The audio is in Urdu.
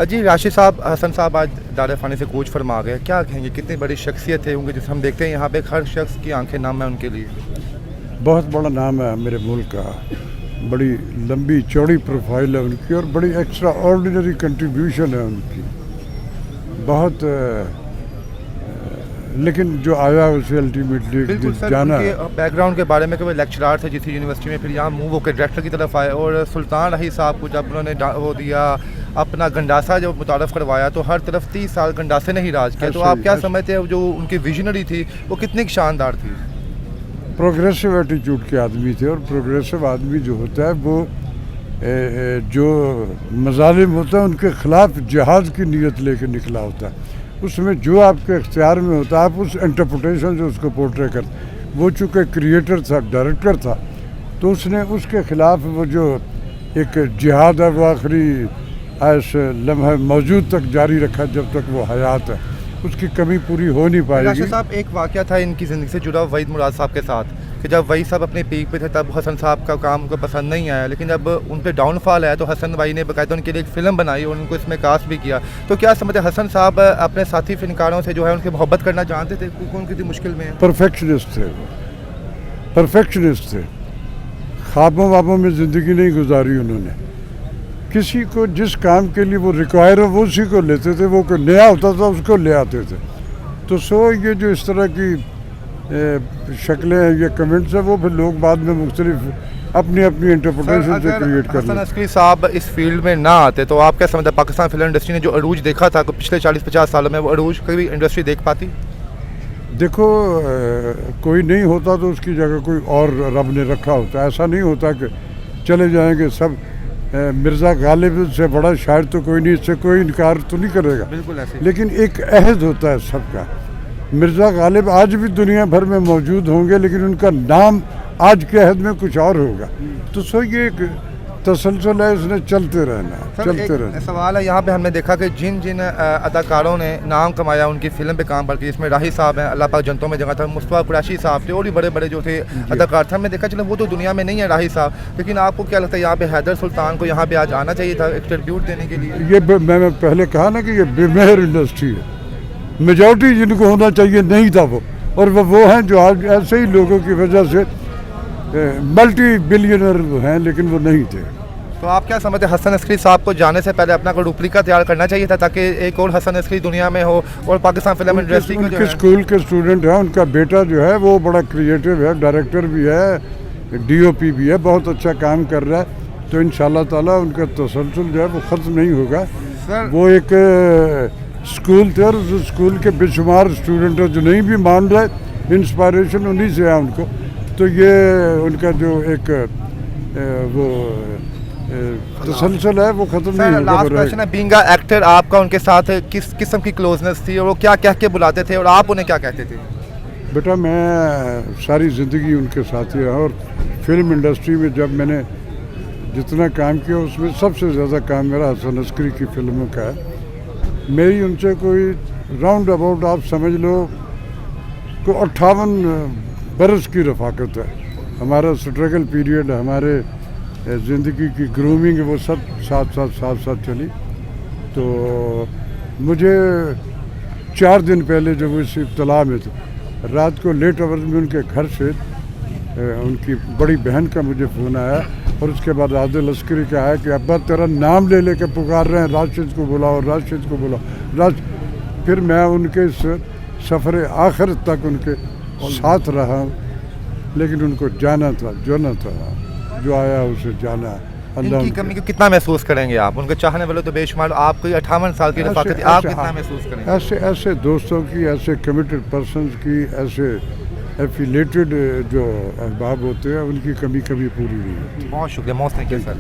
جی راشد صاحب، حسن صاحب آج دار فانی سے کوچ فرما گئے، کیا کہیں گے؟ کتنی بڑی شخصیت ہے ہوں گے جسے ہم دیکھتے ہیں یہاں پہ ہر شخص کی آنکھیں نام ہے ان کے لیے. بہت بڑا نام ہے میرے ملک کا، بڑی لمبی چوڑی پروفائل ہے ان کی اور بڑی ایکسٹرا آرڈینری کنٹریبیوشن ہے ان کی بہت، لیکن جو آیا اسے الٹیمیٹلی بالکل سر، جانا ان کے ہے. بیک گراؤنڈ کے بارے میں کہ وہ لیکچرار تھے جس یونیورسٹی میں، پھر یہاں موو ہو کے ڈائریکٹر کی طرف آئے، اور سلطان رحیع صاحب کو جب انہوں نے وہ دیا اپنا گنڈاسا جو متعارف کروایا تو ہر طرف 30 سال گنڈاسے نے ہی راج کیا. تو آپ کیا سمجھتے ہیں جو ان کی ویژنری تھی وہ کتنی شاندار تھی؟ پروگریسو ایٹیچیوڈ کے آدمی تھے، اور پروگریسو آدمی جو ہوتا ہے وہ جو مظالم ہوتا ہے ان کے خلاف جہاد کی نیت لے کے نکلا ہوتا ہے. اس میں جو آپ کے اختیار میں ہوتا ہے آپ اس انٹرپریٹیشن جو اس کو پورٹرے کرتے. وہ چونکہ کریٹر تھا، ڈائریکٹر تھا، تو اس نے اس کے خلاف وہ جو ایک جہاد ہے وہ آخری اس لمحہ موجود تک جاری رکھا جب تک وہ حیات ہے. اس کی کمی پوری ہو نہیں پائے گی. راشد صاحب، ایک واقعہ تھا ان کی زندگی سے جڑا وحید مراد صاحب کے ساتھ کہ جب وحید صاحب اپنے پیک پہ تھے تب حسن صاحب کا کام ان کو پسند نہیں آیا، لیکن جب ان پہ ڈاؤن فال آیا تو حسن بھائی نے باقاعدہ ان کے لیے ایک فلم بنائی اور ان کو اس میں کاسٹ بھی کیا. تو کیا سمجھتے ہیں حسن صاحب اپنے ساتھی فنکاروں سے جو ہے ان کی محبت کرنا جانتے تھے؟ کون کسی مشکل میں؟ پرفیکشنسٹ تھے وہ، پرفیکشنسٹ تھے. خوابوں وابوں میں زندگی نہیں گزاری انہوں نے. کسی کو جس کام کے لیے وہ ریکوائر ہو وہ اسی کو لیتے تھے، وہ کوئی نیا ہوتا تھا اس کو لے آتے تھے. تو یہ جو اس طرح کی شکلیں ہیں، یہ کمنٹس ہیں، وہ پھر لوگ بعد میں مختلف اپنی اپنی انٹرپریٹیشن سے کریٹ کر حسن لیں. عسکری صاحب اس فیلڈ میں نہ آتے تو آپ کیا سمجھتے ہیں پاکستان فلم انڈسٹری نے جو عروج دیکھا تھا پچھلے 40-50 سالوں میں، وہ عروج کبھی انڈسٹری دیکھ پاتی؟ دیکھو، کوئی نہیں ہوتا تو اس کی جگہ کوئی اور رب نے رکھا ہوتا ہے. ایسا نہیں ہوتا کہ چلے جائیں گے سب. مرزا غالب سے بڑا شاعر تو کوئی نہیں، اس سے کوئی انکار تو نہیں کرے گا. بالکل ایسے. لیکن ایک عہد ہوتا ہے سب کا. مرزا غالب آج بھی دنیا بھر میں موجود ہوں گے لیکن ان کا نام آج کے عہد میں کچھ اور ہوگا. تو یہ ایک تسلسل ہے، اس نے چلتے رہنا ہے، چلتے رہنا. سوال ہے یہاں پہ ہم نے دیکھا کہ جن اداکاروں نے نام کمایا ان کی فلم پہ کام پر کی، اس میں راہی صاحب ہیں، اللہ پاک جنتوں میں جگہ تھا، مصطفیٰ قریشی صاحب تھے اور بھی بڑے بڑے جو تھے اداکار تھے. ہم نے دیکھا چلو وہ تو دنیا میں نہیں ہے راہی صاحب، لیکن آپ کو کیا لگتا ہے یہاں پہ حیدر سلطان کو یہاں پہ آج آنا چاہیے تھا ایک ٹربیوٹ دینے کے لیے؟ یہ میں نے پہلے کہا نا کہ یہ بے مہر انڈسٹری ہے. میجورٹی جن کو ہونا چاہیے نہیں تھا وہ، اور وہ ہیں جو آج ایسے ہی لوگوں کی وجہ سے ملٹی بلینر ہیں لیکن وہ نہیں تھے. تو آپ کیا سمجھتے ہیں حسن عسکری صاحب کو جانے سے پہلے اپنا کوئی ڈپلیکیٹ تیار کرنا چاہیے تھا تاکہ ایک اور حسن عسکری دنیا میں ہو اور پاکستان فلم انڈسٹری کو جو ہے؟ اسکول کے اسٹوڈنٹ ہیں، ان کا بیٹا جو ہے وہ بڑا کریٹو ہے، ڈائریکٹر بھی ہے، ڈی او پی بھی ہے، بہت اچھا کام کر رہا ہے. تو انشاءاللہ تعالیٰ ان کا تسلسل جو ہے وہ ختم نہیں ہوگا. وہ ایک اسکول تھے اور اس اسکول کے بے شمار اسٹوڈنٹ ہیں جو نہیں بھی مان رہے، انسپائریشن انہی سے ہے ان کو. تو یہ ان کا جو ایک وہ تسلسل ہے وہ ختم نہیں ہوگا. لاسٹ کویسچن ہے، بینگ اے ایکٹر آپ کا ان کے ساتھ کس قسم کی کلوزنس تھی اور وہ کیا کہہ کے بلاتے تھے اور آپ انہیں کیا کہتے تھے؟ بیٹا میں ساری زندگی ان کے ساتھ ہی رہا، اور فلم انڈسٹری میں جب میں نے جتنا کام کیا اس میں سب سے زیادہ کام میرا حسن عسکری کی فلموں کا ہے. میری ان سے کوئی راؤنڈ اباؤٹ آپ سمجھ لو کوئی 58 برس کی رفاقت ہے. ہمارا اسٹرگل پیریڈ، ہمارے زندگی کی گرومنگ وہ سب ساتھ چلی. تو مجھے 4 دن پہلے جب وہ اس اطلاع میں تھے، رات کو لیٹ آورز میں ان کے گھر سے ان کی بڑی بہن کا مجھے فون آیا، اور اس کے بعد عادل عسکری کا آیا کہ ابا تیرا نام لے کے پکار رہے ہیں، راشد کو بلاؤ، راشد کو بلاؤ. پھر میں ان کے اس سفر آخر تک ان کے ساتھ رہا، لیکن ان کو جانا تھا، جو آیا اسے جانا. ان کی کمی کو کتنا محسوس کریں گے آپ؟ ان کے چاہنے والے تو بے شمار، آپ کو 58 سال کی رفاقت، آپ کتنا محسوس کریں گے؟ ایسے دوستوں کی، ایسے کمیٹڈ پرسنز کی، ایسے ایفیلیٹڈ جو احباب ہوتے ہیں ان کی کمی کبھی پوری نہیں ہوتی. بہت شکریہ، موسٹ تھینک یو سر.